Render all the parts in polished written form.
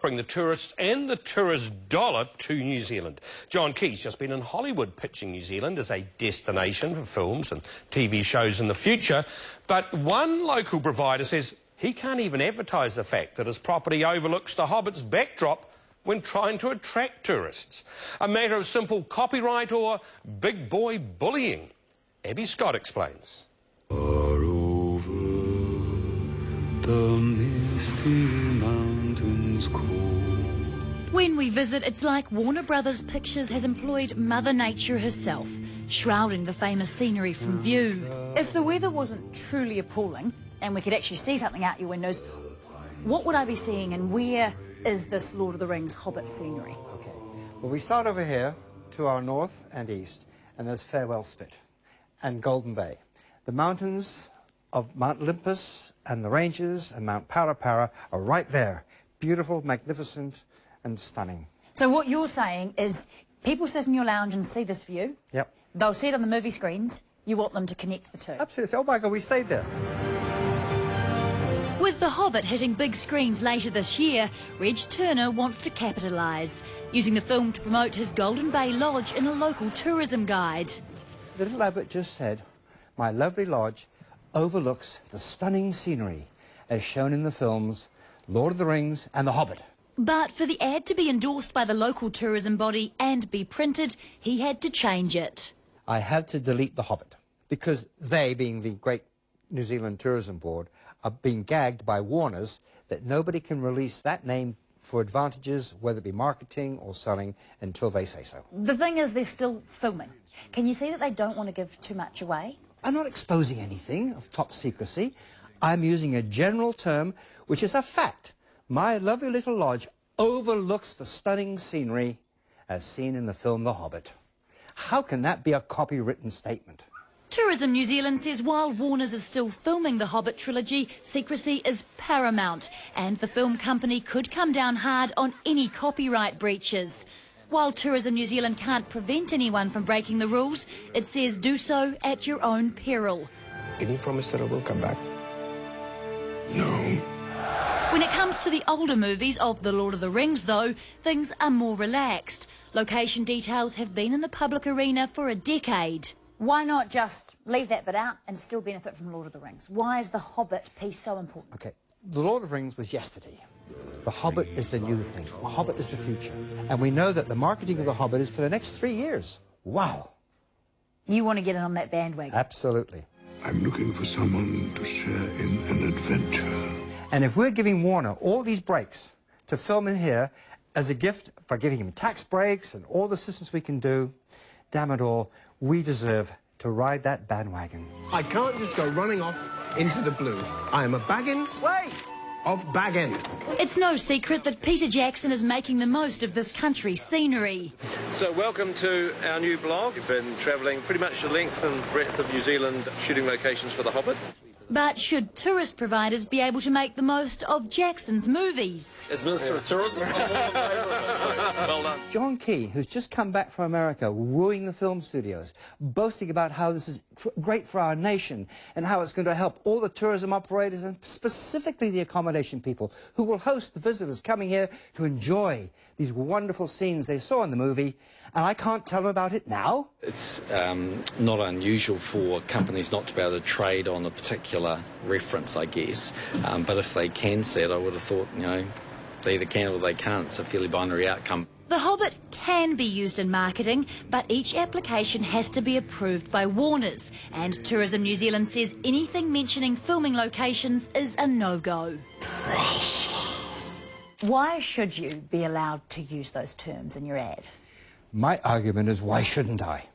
Bring the tourists and the tourist dollar to New Zealand. John Key's just been in Hollywood pitching New Zealand as a destination for films and TV shows in the future. But one local provider says he can't even advertise the fact that his property overlooks the Hobbit's backdrop when trying to attract tourists. A matter of simple copyright or big boy bullying. Abby Scott explains. Far over the misty mountains cold. When we visit, it's like Warner Brothers Pictures has employed Mother Nature herself, shrouding the famous scenery from view. If the weather wasn't truly appalling, and we could actually see something out your windows, what would I be seeing, and where is this Lord of the Rings Hobbit scenery? Okay. Well, we start over here to our north and east, and there's Farewell Spit and Golden Bay. The mountains of Mount Olympus and the ranges and Mount Parapara are right there. Beautiful, magnificent, and stunning. So what you're saying is people sit in your lounge and see this view. Yep. They'll see it on the movie screens. You want them to connect the two. Absolutely. Oh my God, we stayed there. With The Hobbit hitting big screens later this year, Reg Turner wants to capitalise, using the film to promote his Golden Bay lodge in a local tourism guide. The little abbot just said, my lovely lodge overlooks the stunning scenery as shown in the films Lord of the Rings and The Hobbit. But for the ad to be endorsed by the local tourism body and be printed, he had to change it. I had to delete The Hobbit because they, being the great New Zealand Tourism Board, are being gagged by Warners that nobody can release that name for advantages, whether it be marketing or selling, until they say so. The thing is, they're still filming. Can you see that they don't want to give too much away? I'm not exposing anything of top secrecy. I'm using a general term, which is a fact. My lovely little lodge overlooks the stunning scenery as seen in the film The Hobbit. How can that be a copywritten statement? Tourism New Zealand says while Warners is still filming the Hobbit trilogy, secrecy is paramount, and the film company could come down hard on any copyright breaches. While Tourism New Zealand can't prevent anyone from breaking the rules, it says do so at your own peril. Can you promise that I will come back? No. When it comes to the older movies of The Lord of the Rings, though, things are more relaxed. Location details have been in the public arena for a decade. Why not just leave that bit out and still benefit from Lord of the Rings? Why is the Hobbit piece so important? Okay, The Lord of the Rings was yesterday. The Hobbit is the new thing. The Hobbit is the future. And we know that the marketing of The Hobbit is for the next 3 years. Wow. You want to get in on that bandwagon? Absolutely. I'm looking for someone to share in an adventure. And if we're giving Warner all these breaks to film in here as a gift by giving him tax breaks and all the assistance we can do, damn it all, we deserve to ride that bandwagon. I can't just go running off into the blue. I am a Baggins. Wait! Of Baggin. It's no secret that Peter Jackson is making the most of this country's scenery. So welcome to our new blog. We've been travelling pretty much the length and breadth of New Zealand shooting locations for The Hobbit. But should tourist providers be able to make the most of Jackson's movies? As Minister of Tourism, I'm more than favour of it, so well done. John Key, who's just come back from America, wooing the film studios, boasting about how this is great for our nation and how it's going to help all the tourism operators and specifically the accommodation people who will host the visitors coming here to enjoy these wonderful scenes they saw in the movie, and I can't tell them about it now. It's not unusual for companies not to be able to trade on a particular reference, I guess. But if they can see it, I would have thought, you know, they either can or they can't. It's a fairly binary outcome. The Hobbit can be used in marketing, but each application has to be approved by Warners. And Tourism New Zealand says anything mentioning filming locations is a no-go. Why should you be allowed to use those terms in your ad? My argument is, why shouldn't I?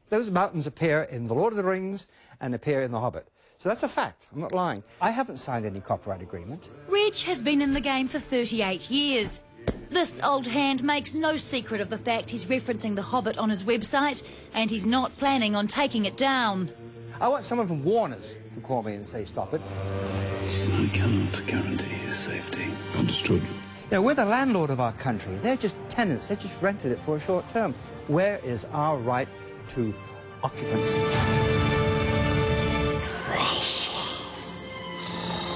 Those mountains appear in The Lord of the Rings and appear in The Hobbit. So that's a fact. I'm not lying. I haven't signed any copyright agreement. Reg has been in the game for 38 years. This old hand makes no secret of the fact he's referencing The Hobbit on his website, and he's not planning on taking it down. I want someone from Warners to call me and say, stop it. I cannot guarantee his safety. Understood. You know, we're the landlord of our country. They're just tenants. They just rented it for a short term. Where is our right to occupancy? Precious.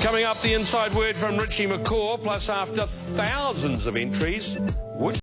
Coming up, the inside word from Richie McCaw, plus after thousands of entries, would